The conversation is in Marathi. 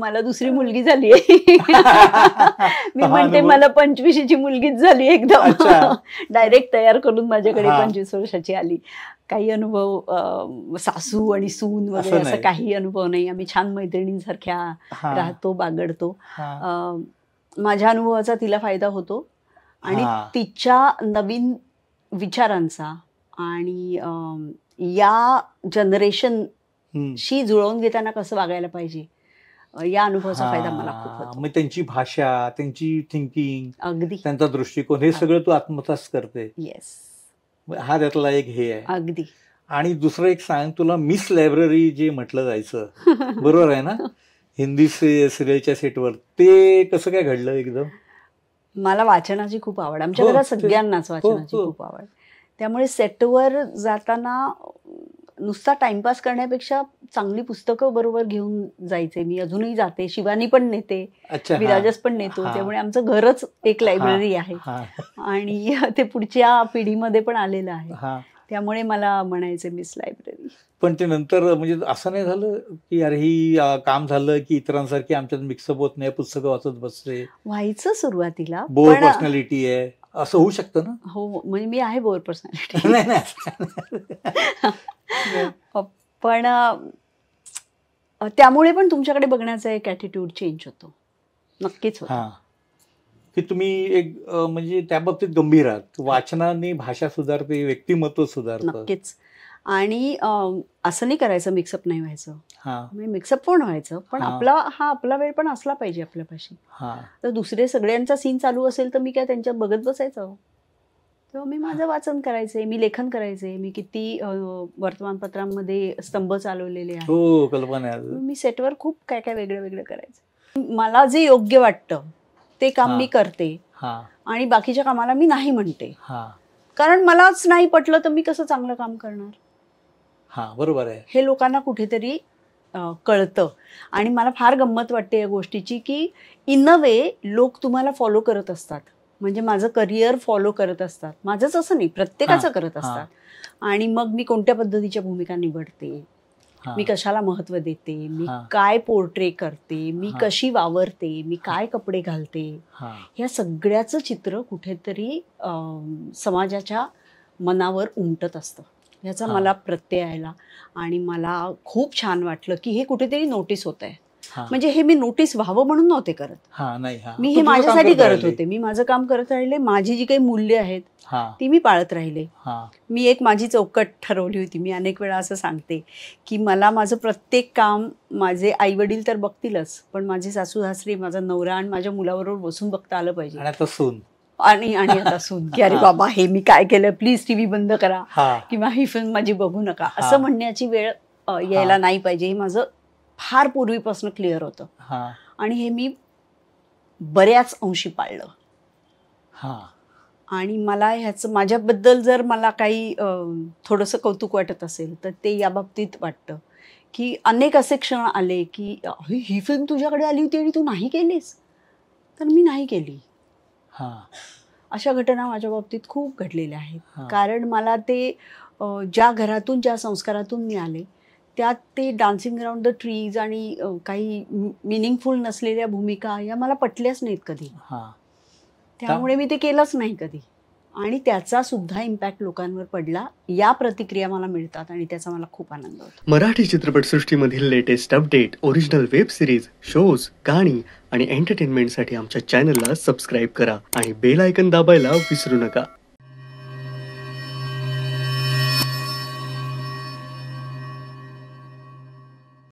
मला दुसरी मुलगी झाली आहे. मी म्हणते मला 25ची मुलगीच झाली एकदम. डायरेक्ट तयार करून माझ्याकडे 25 वर्षाची आली. काही अनुभव सासू आणि सून वगैरे असं काही अनुभव नाही. आम्ही छान मैत्रिणींसारख्या राहतो, बागडतो. माझ्या अनुभवाचा तिला फायदा होतो आणि तिच्या नवीन विचारांचा आणि या जनरेशनशी जुळवून घेताना कसं वागायला पाहिजे या अनुभवाचा फायदा मला खूप होतो. मग त्यांची भाषा, त्यांची थिंकिंग, अगदी त्यांचा दृष्टिकोन हे सगळं तू आत्मसात करते. येस, हा त्यातला एक हे आहे. अगदी. आणि दुसरं एक सांग, तुला मिस लायब्ररी जे म्हटलं जायचं बरोबर आहे ना हिंदी सिरियलच्या सेटवर, ते कसं काय घडलं एकदम? मला वाचनाची खूप आवड, आमच्या घरात सगळ्यांनाच वाचनाची खूप आवड. त्यामुळे सेटवर जाताना नुसता टाइमपास करण्यापेक्षा चांगली पुस्तकं बरोबर घेऊन जायचे. मी अजूनही जाते, शिवानी पण नेते, विराजस पण नेतो. त्यामुळे आमचं घरच एक लायब्ररी आहे आणि ते पुढच्या पिढीमध्ये पण आलेलं आहे. त्यामुळे मला म्हणायचे मिस लायब्ररी. पण ते नंतर म्हणजे असं नाही झालं की अरे ही काम झालं की इतरांसारखी आमच्यात मिक्सअप होत नाही, पुस्तकं वाचत बसते? व्हायचं सुरुवातीला, बोर पर्सनॅलिटी आहे असं होऊ शकतं ना? हो, म्हणजे मी आहे बोर पर्सनॅलिटी. पण त्यामुळे पण तुमच्याकडे बघण्याचा एक ॲटिट्यूड चेंज होतो, नक्कीच होतो. की तुम्ही एक म्हणजे त्या बाबतीत गंभीर आहात. वाचनाने भाषा सुधारते, व्यक्तिमत्व सुधारतं. नक्कीच. आणि असं नाही करायचं मिक्सअप नाही व्हायचं, मिक्सअप पण व्हायचं, पण आपला वेळ पण असला पाहिजे आपल्यापाशी. तर दुसरे सगळ्यांचा सीन चालू असेल तर मी काय त्यांच्या बघत बसायचं? तेव्हा मी माझं वाचन करायचे, मी लेखन करायचे. मी किती वर्तमानपत्रांमध्ये स्तंभ चालवलेले आहेत. हो, कल्पना. मी सेटवर खूप काय काय वेगळं वेगळं करायचं. मला जे योग्य वाटतं ते काम मी करते आणि बाकीच्या कामाला मी नाही म्हणते. कारण मलाच नाही पटलं तर मी कसं चांगलं काम करणार? बरोबर आहे. हे लोकांना कुठेतरी कळतं. आणि मला फार गंमत वाटते या गोष्टीची की इन अ वे लोक तुम्हाला फॉलो करत असतात, म्हणजे माझं करिअर फॉलो करत असतात. माझंच असं नाही, प्रत्येकाचं करत असतात. आणि मग मी कोणत्या पद्धतीच्या भूमिका निवडते, मी कशाला महत्व देते, मी काय पोर्ट्रे करते, मी कशी वावरते, मी काय कपडे घालते, ह्या सगळ्याचं चित्र कुठेतरी समाजाच्या मनावर उमटत असतं. ह्याचा मला प्रत्यय आला आणि मला खूप छान वाटलं की हे कुठेतरी नोटीस होत आहे. म्हणजे हे मी नोटीस व्हावं म्हणून नव्हते करत, मी हे माझ्यासाठी करत होते. मी माझं काम करत राहिले, माझी जी काही मूल्य आहेत ती मी पाळत राहिले. मी एक माझी चौकट ठरवली होती. मी अनेक वेळा असं सांगते की मला माझं प्रत्येक काम, माझे आई वडील तर बघतीलच, पण माझे सासू सासरे, माझा नवरा आणि माझ्या मुलाबरोबर बसून बघता आलं पाहिजे. आणि आता सून की अरे बाबा हे मी काय केलं, प्लीज टीव्ही बंद करा किंवा ही फिल्म माझी बघू नका असं म्हणण्याची वेळ यायला नाही पाहिजे. हे माझं फार पूर्वीपासून क्लिअर होतं आणि हे मी बऱ्याच अंशी पाळलं. आणि मला ह्याचं माझ्याबद्दल जर मला काही थोडंसं कौतुक वाटत असेल तर ते या बाबतीत वाटतं की अनेक असे क्षण आले की ही फिल्म तुझ्याकडे आली होती आणि तू नाही केलीस, तर मी नाही केली. अशा घटना माझ्या बाबतीत खूप घडलेल्या आहेत. कारण मला ते ज्या घरातून, ज्या संस्कारातून मी आले त्यात ते डान्सिंग अराउंड द ट्रीज आणि काही मिनिंगफुल नसलेल्या भूमिका या मला पटल्याच नाहीत कधी. त्यामुळे मी ते केलंच नाही कधी. आणि त्याचा सुद्धा इम्पॅक्ट लोकांवर पडला. या प्रतिक्रिया मला मिळतात आणि त्याचा मला खूप आनंद होतो. मराठी चित्रपटसृष्टीमधील latest update, original web series, shows, गाणी आणि एंटरटेनमेंटसाठी आमच्या चॅनलला सबस्क्राईब करा आणि बेल आयकॉन दाबायला विसरू नका.